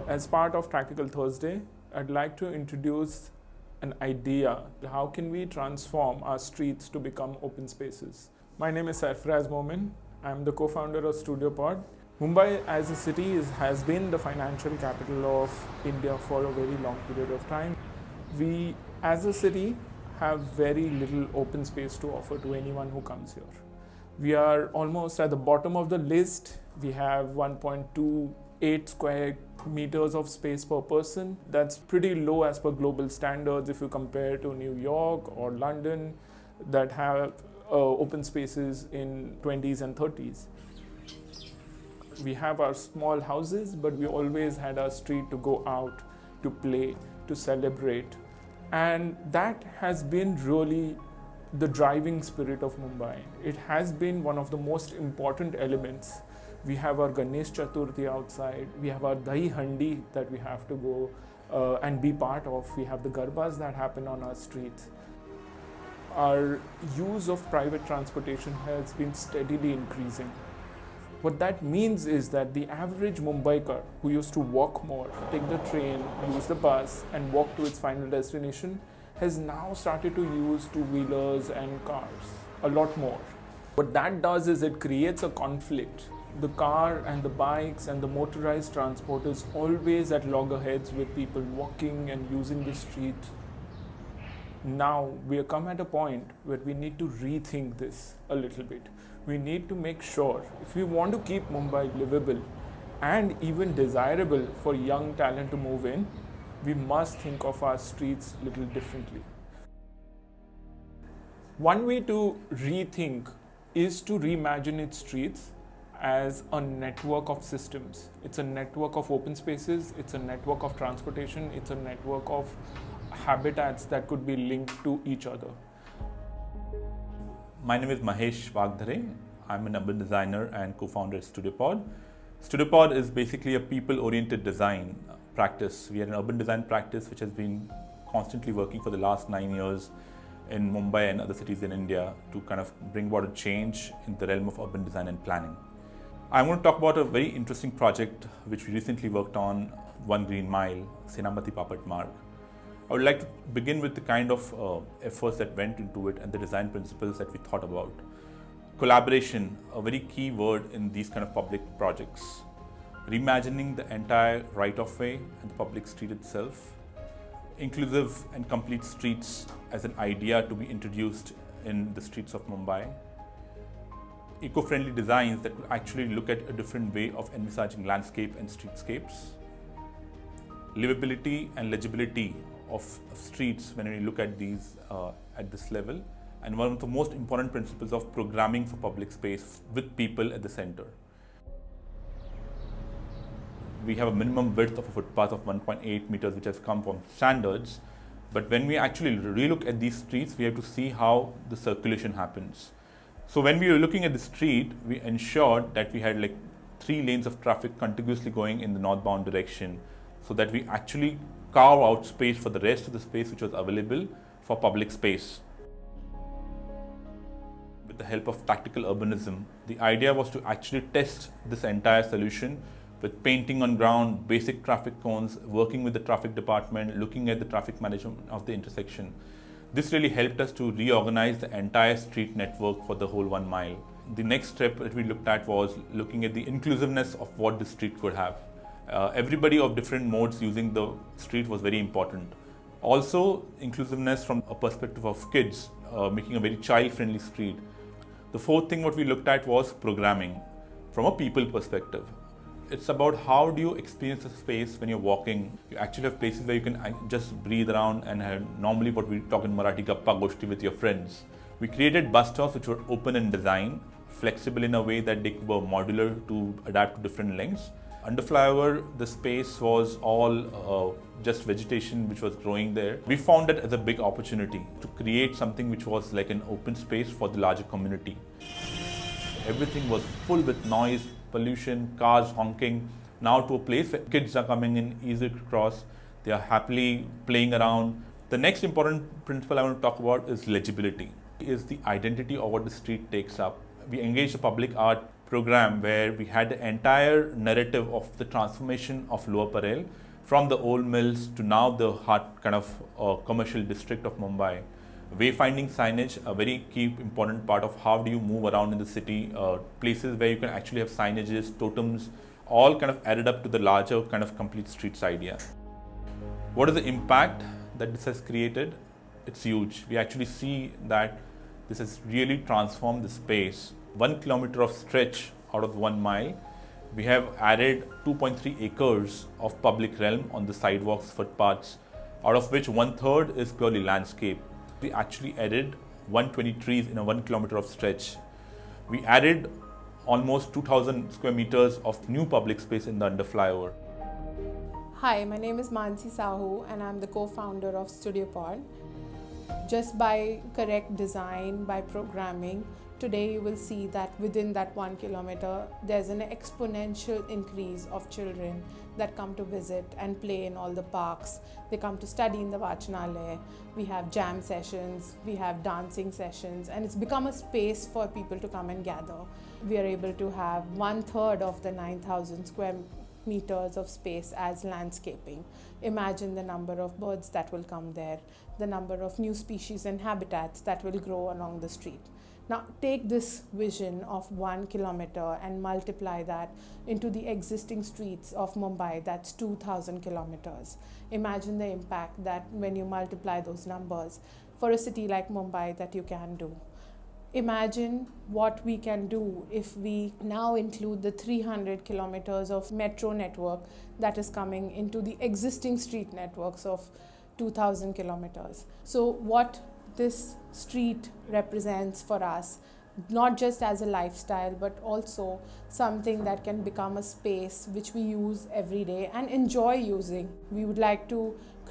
As part of Practical Thursday, I'd like to introduce an idea. How can we transform our streets to become open spaces? My name is Sarfaraz Momin. I'm the co-founder of StudioPOD. Mumbai as a city has been the financial capital of India for a very long period of time. We as a city have very little open space to offer to anyone who comes here. We are almost at the bottom of the list. We have 1.28 square meters of space per person. That's pretty low as per global standards if you compare to New York or London that have open spaces in 20s and 30s. We have our small houses, but we always had our street to go out, to play, to celebrate. And that has been really the driving spirit of Mumbai. It has been one of the most important elements. We have our Ganesh Chaturthi outside. We have our Dahi Handi that we have to go and be part of. We have the Garbas that happen on our streets. Our use of private transportation has been steadily increasing. What that means is that the average Mumbaiker who used to walk more, take the train, use the bus and walk to its final destination has now started to use two-wheelers and cars a lot more. What that does is it creates a conflict. The car and the bikes and the motorized transport is always at loggerheads with people walking and using the street. Now we have come at a point where we need to rethink this a little bit. We need to make sure if we want to keep Mumbai livable and even desirable for young talent to move in, we must think of our streets a little differently. One way to rethink is to reimagine its streets as a network of systems. It's a network of open spaces, it's a network of transportation, it's a network of habitats that could be linked to each other. My name is Mahesh Waghdhare. I'm an urban designer and co-founder at StudioPOD. StudioPOD is basically a people-oriented design practice. We are an urban design practice which has been constantly working for the last 9 years in Mumbai and other cities in India to kind of bring about a change in the realm of urban design and planning. I'm going to talk about a very interesting project which we recently worked on, One Green Mile, Senamati Papat Marg. I would like to begin with the kind of efforts that went into it and the design principles that we thought about. Collaboration, a very key word in these kind of public projects. Reimagining the entire right-of-way and the public street itself. Inclusive and complete streets as an idea to be introduced in the streets of Mumbai. Eco-friendly designs that could actually look at a different way of envisaging landscape and streetscapes. Livability and legibility of streets when we look at these at this level, and one of the most important principles of programming for public space with people at the center. We have a minimum width of a footpath of 1.8 meters which has come from standards, but when we actually relook at these streets, we have to see how the circulation happens. So when we were looking at the street, we ensured that we had like 3 lanes of traffic contiguously going in the northbound direction so that we actually carve out space for the rest of the space which was available for public space. With the help of tactical urbanism, the idea was to actually test this entire solution with painting on ground, basic traffic cones, working with the traffic department, looking at the traffic management of the intersection. This really helped us to reorganize the entire street network for the whole 1 mile. The next step that we looked at was looking at the inclusiveness of what the street could have. Everybody of different modes using the street was very important. Also, inclusiveness from a perspective of kids, making a very child-friendly street. The fourth thing what we looked at was programming from a people perspective. It's about how do you experience a space when you're walking. You actually have places where you can just breathe around and have normally what we talk in Marathi, gappa goshti with your friends. We created bus stops which were open in design, flexible in a way that they were modular to adapt to different lengths. Under flyover, the space was all just vegetation which was growing there. We found it as a big opportunity to create something which was like an open space for the larger community. Everything was full with noise, pollution, cars honking. Now to a place where kids are coming in easy to cross. They are happily playing around. The next important principle I want to talk about is legibility. Is the identity of what the street takes up. We engage the public art program where we had the entire narrative of the transformation of Lower Parel from the old mills to now the heart kind of commercial district of Mumbai. Wayfinding signage, a very key important part of how do you move around in the city, places where you can actually have signages, totems, all kind of added up to the larger kind of complete streets idea. What is the impact that this has created? It's huge. We actually see that this has really transformed the space. 1 kilometer of stretch out of 1 mile. We have added 2.3 acres of public realm on the sidewalks, footpaths, out of which 1/3 is purely landscape. We actually added 120 trees in a 1 kilometer of stretch. We added almost 2,000 square meters of new public space in the under flyover. Hi, my name is Mansi Sahu and I'm the co-founder of StudioPOD. Just by correct design, by programming, today you will see that within that 1 kilometer, there's an exponential increase of children that come to visit and play in all the parks. They come to study in the Vachanalaya. We have jam sessions, we have dancing sessions, and it's become a space for people to come and gather. We are able to have 1/3 of the 9,000 square meters of space as landscaping. Imagine the number of birds that will come there, the number of new species and habitats that will grow along the street. Now take this vision of 1 kilometer and multiply that into the existing streets of Mumbai, that's 2,000 kilometers. Imagine the impact that when you multiply those numbers for a city like Mumbai that you can do. Imagine what we can do if we now include the 300 kilometers of metro network that is coming into the existing street networks of 2,000 kilometers. So what this street represents for us, not just as a lifestyle, but also something that can become a space which we use every day and enjoy using. We would like to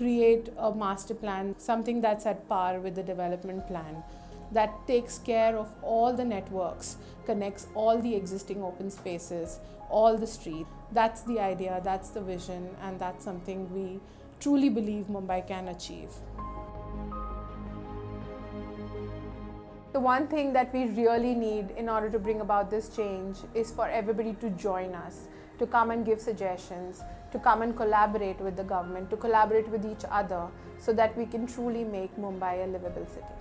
create a master plan, something that's at par with the development plan, that takes care of all the networks, connects all the existing open spaces, all the streets. That's the idea, that's the vision, and that's something we truly believe Mumbai can achieve. The one thing that we really need in order to bring about this change is for everybody to join us, to come and give suggestions, to come and collaborate with the government, to collaborate with each other so that we can truly make Mumbai a livable city.